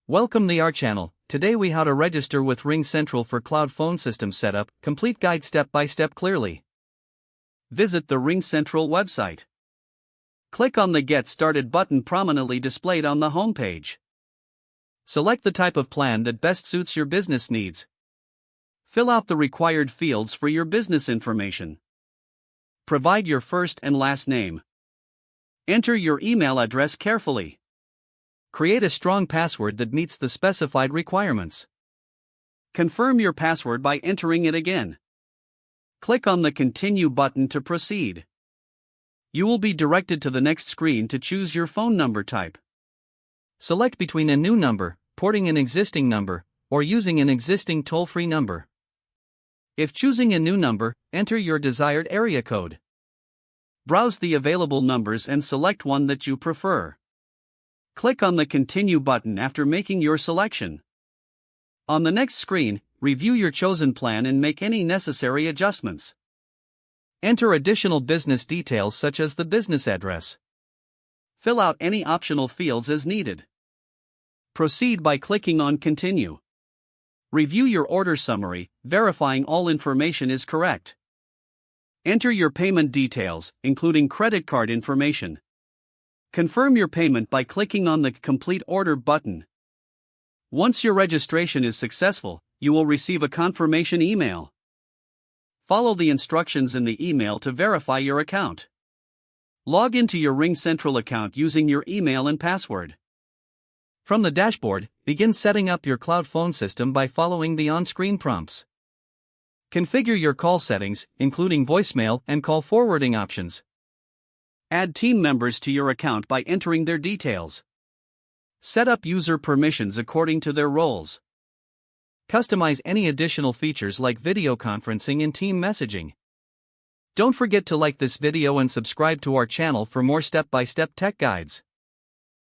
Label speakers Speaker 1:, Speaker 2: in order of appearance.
Speaker 1: Welcome to our channel. Today we how to register with RingCentral for cloud phone system setup, complete guide step by step clearly. Visit the RingCentral website. Click on the Get Started button prominently displayed on the home page. Select the type of plan that best suits your business needs. Fill out the required fields for your business information. Provide your first and last name. Enter your email address carefully. Create a strong password that meets the specified requirements. Confirm your password by entering it again. Click on the Continue button to proceed. You will be directed to the next screen to choose your phone number type. Select between a new number, porting an existing number, or using an existing toll-free number. If choosing a new number, enter your desired area code. Browse the available numbers and select one that you prefer. Click on the Continue button after making your selection. On the next screen, review your chosen plan and make any necessary adjustments. Enter additional business details such as the business address. Fill out any optional fields as needed. Proceed by clicking on Continue. Review your order summary, verifying all information is correct. Enter your payment details, including credit card information. Confirm your payment by clicking on the Complete Order button. Once your registration is successful, you will receive a confirmation email. Follow the instructions in the email to verify your account. Log into your RingCentral account using your email and password. From the dashboard, begin setting up your cloud phone system by following the on-screen prompts. Configure your call settings, including voicemail and call forwarding options. Add team members to your account by entering their details. Set up user permissions according to their roles. Customize any additional features like video conferencing and team messaging. Don't forget to like this video and subscribe to our channel for more step-by-step tech guides.